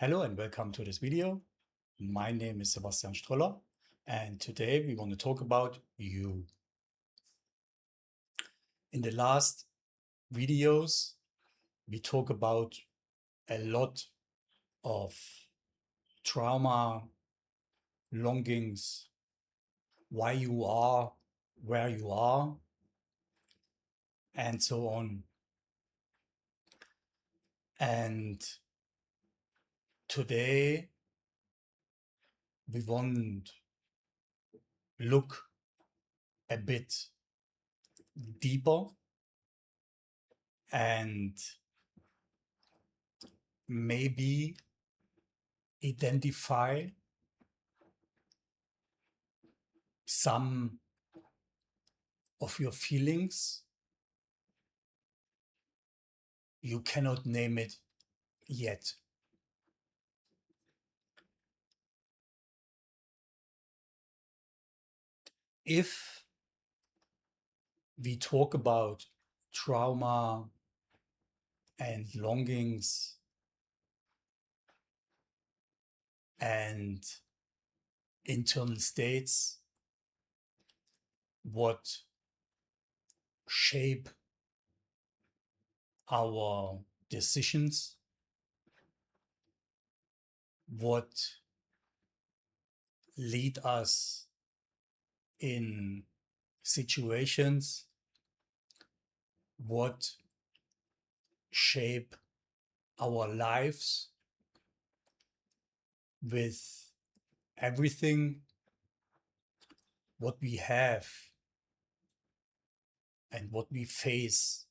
Hello and welcome to this video. My name is Sebastian Stroller and today we want to talk about you. In the last videos, we talk about a lot of trauma, longings, why you are where you are, and so on. And today we want to look a bit deeper and maybe identify some of your feelings. You cannot name it yet. If we talk about trauma and longings and internal states, what shape our decisions, what lead us in situations, what shape our lives with everything what we have and what we face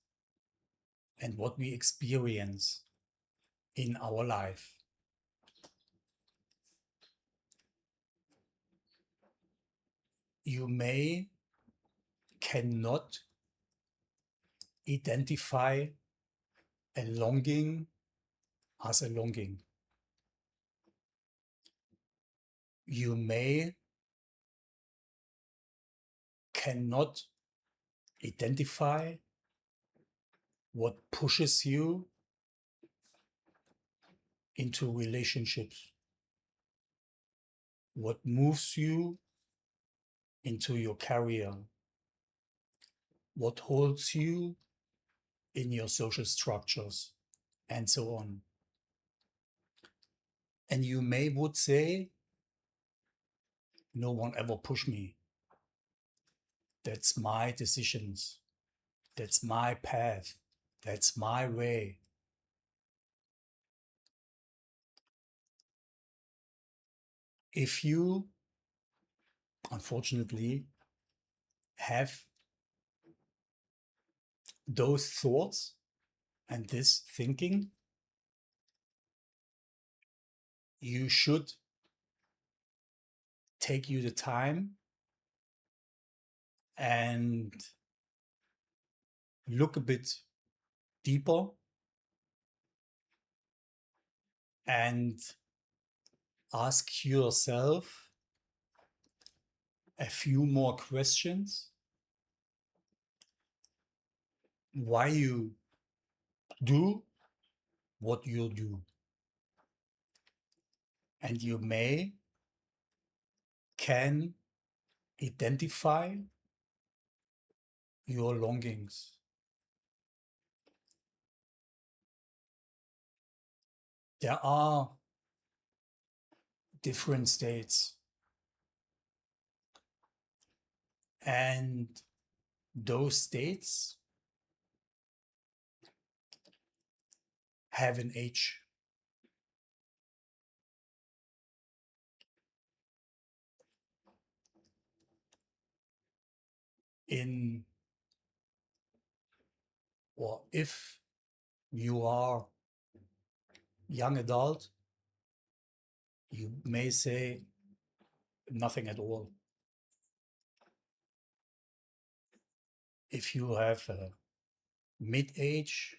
and what we experience in our life. You cannot identify a longing as a longing. You cannot identify what pushes you into relationships, what moves you into your career, what holds you in your social structures, and so on. And you would say, no one ever pushed me. That's my decisions. That's my path. That's my way. If you, unfortunately, have those thoughts and this thinking, you should take you the time and look a bit deeper and ask yourself a few more questions. Why you do what you do. And you can identify your longings. There are different states, and those states have an age. Or if you are young adult, you may say nothing at all. If you have a mid-age,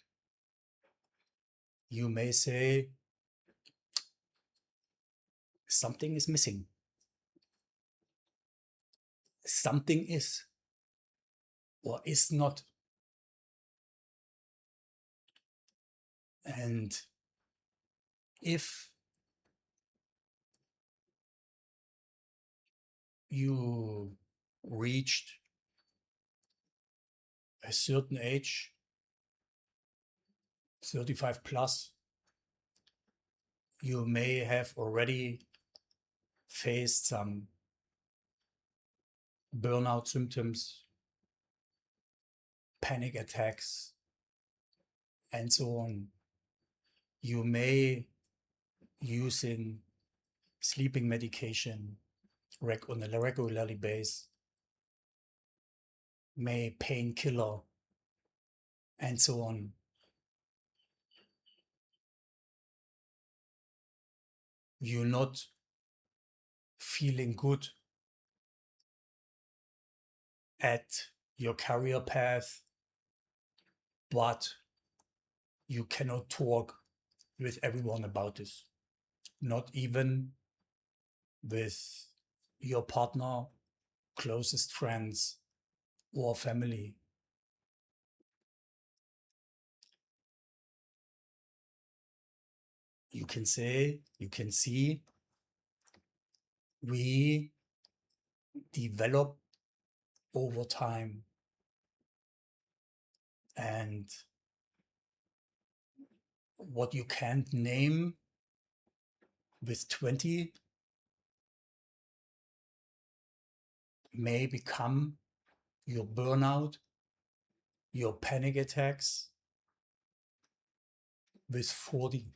you may say something is missing. Something is or is not. And if you reached a certain age, 35 plus, you may have already faced some burnout symptoms, panic attacks, and so on. You may using sleeping medication on a regularly basis, may painkiller, and so on. You're not feeling good at your career path, but you cannot talk with everyone about this, not even with your partner, closest friends, or family. You can see, we develop over time. And what you can't name with 20 may become your burnout, your panic attacks with 40.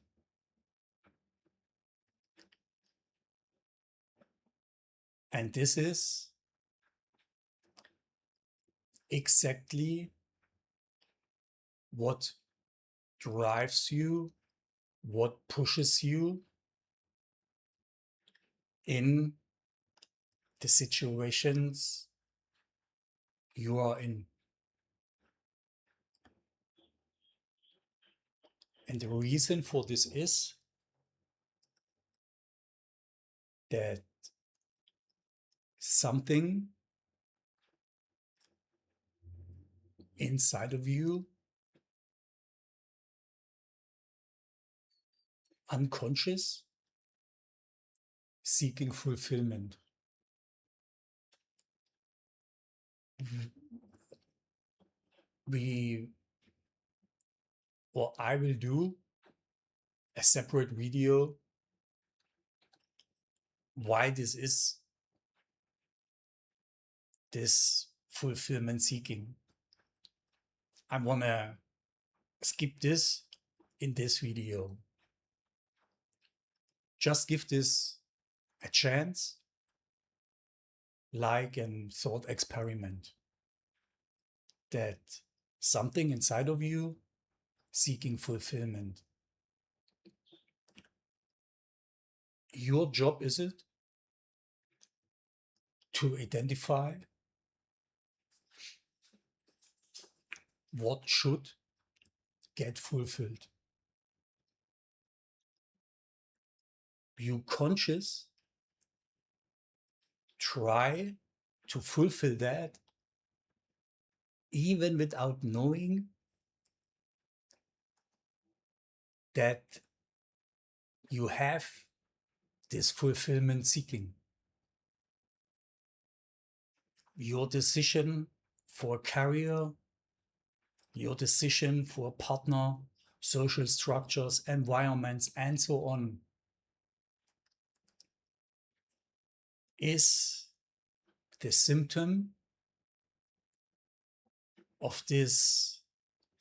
And this is exactly what drives you, what pushes you in the situations you are in. And the reason for this is that something inside of you, unconscious, seeking fulfillment. I will do a separate video why this is this fulfillment seeking. I want to skip this in this video. Just give this a chance, like a thought experiment, that something inside of you seeking fulfillment. Your job is it to identify what should get fulfilled. You conscious try to fulfill that even without knowing that you have this fulfillment seeking. Your decision for a career, your decision for a partner, social structures, environments, and so on is the symptom of this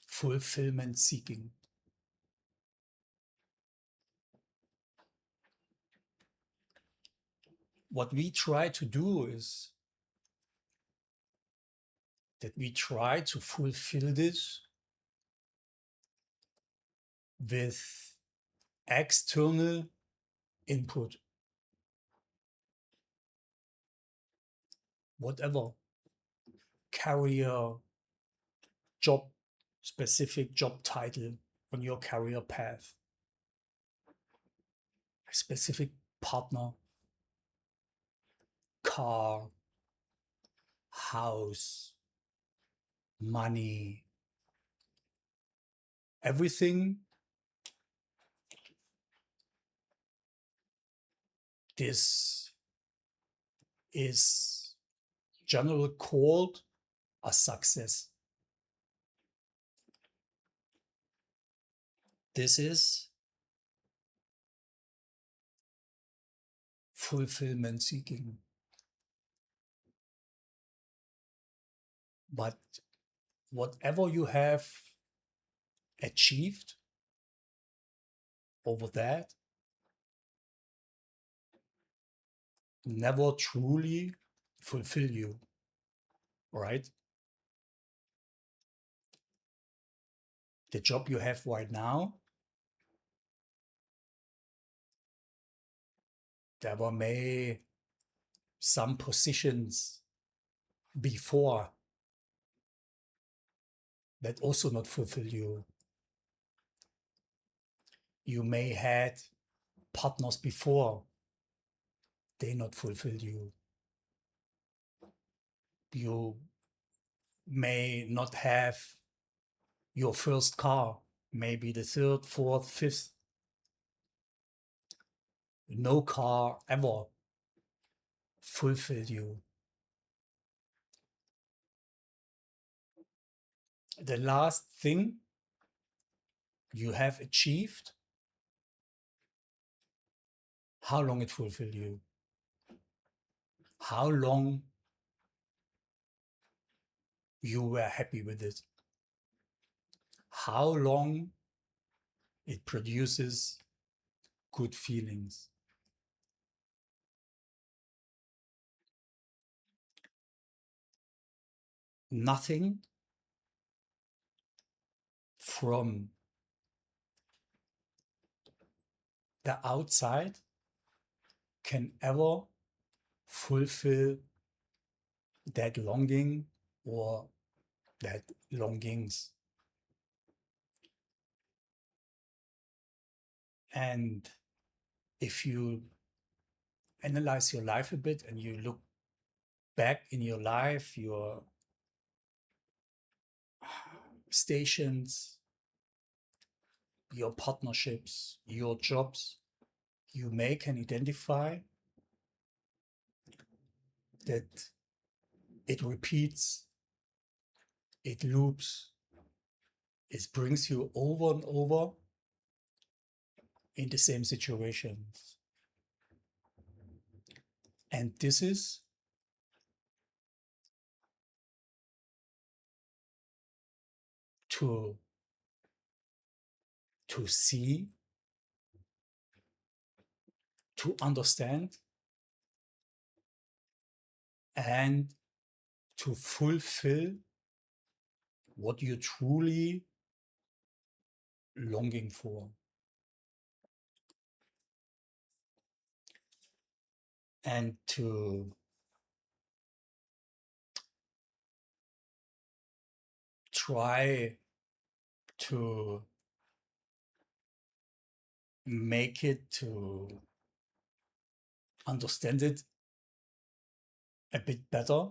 fulfillment seeking. What we try to do is that we try to fulfill this with external input. Whatever career, job, specific job title on your career path, a specific partner, car, house, money, everything this is generally called a success. This is fulfillment seeking. But whatever you have achieved over that never truly fulfill you, right? The job you have right now, there were may some positions before that also not fulfill you. You may had partners before, they not fulfill you. You may not have your first car, maybe the third, fourth, fifth. No car ever fulfill you. The last thing you have achieved, how long it fulfill you? How long you were happy with it? How long it produces good feelings? Nothing from the outside can ever fulfill that longing or that longings. And if you analyze your life a bit and you look back in your life, your stations, your partnerships, your jobs, you may can identify that it repeats, it loops, it brings you over and over in the same situations. And this is to see, to understand, and to fulfill what you're truly longing for. And to try to make it, to understand it a bit better,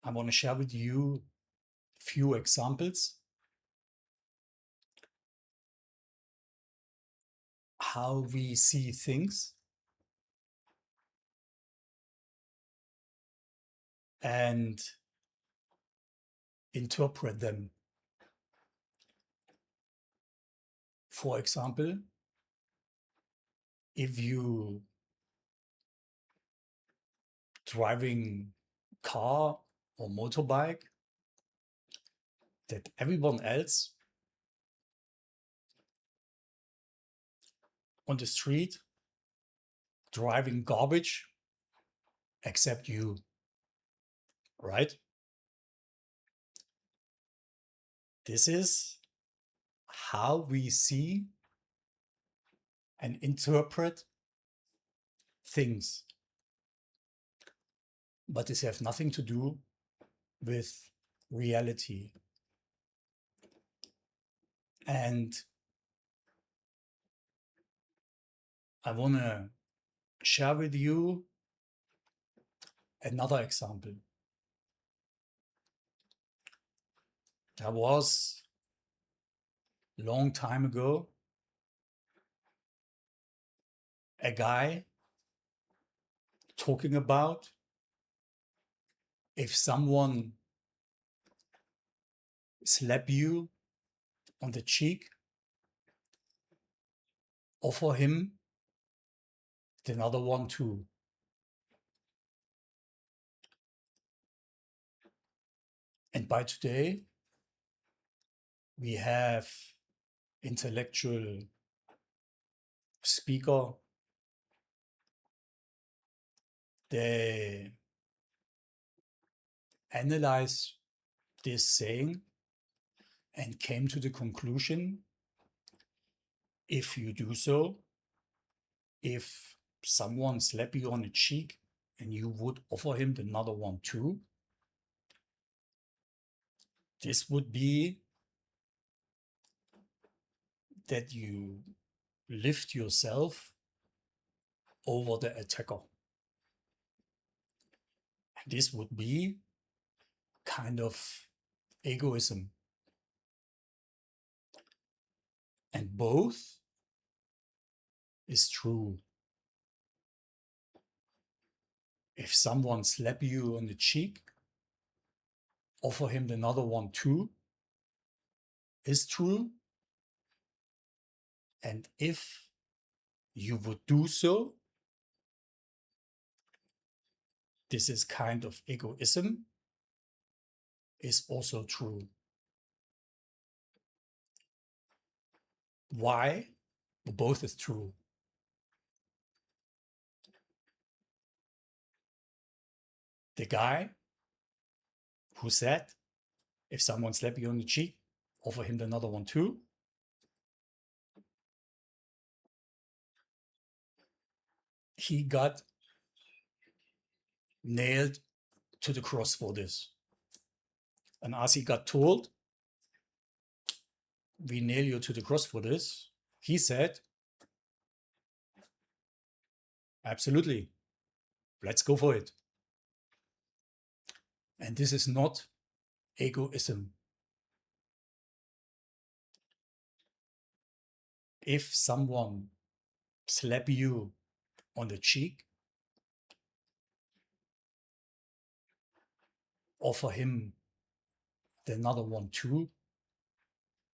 I want to share with you a few examples how we see things and interpret them. For example, if you driving car or motorbike, that everyone else on the street driving garbage except you, right? This is how we see and interpret things. But this has nothing to do with reality. And I want to share with you another example. There was a long time ago a guy talking about if someone slap you on the cheek, offer him another one too. And by today, we have intellectual speaker. They analyze this saying and came to the conclusion, if you do so, if someone slap you on the cheek and you would offer him another one too, this would be that you lift yourself over the attacker. And this would be kind of egoism. And both is true. If someone slap you on the cheek, offer him another one too, is true. And if you would do so, this is kind of egoism, is also true. Why? Both is true. The guy who said, if someone slap you on the cheek, offer him another one too, he got nailed to the cross for this. And as he got told, we nail you to the cross for this, he said, absolutely, let's go for it. And this is not egoism. If someone slap you on the cheek, offer him another one too,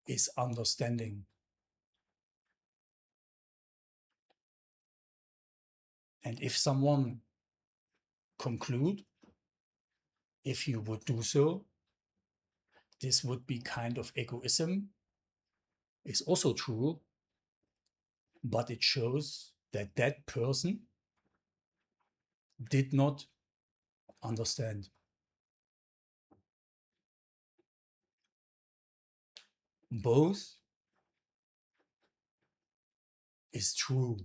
is understanding. And if someone conclude, if you would do so, this would be kind of egoism, is also true, but it shows that that person did not understand. Both is true.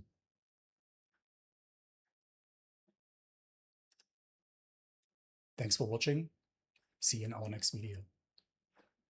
Thanks for watching. See you in our next video.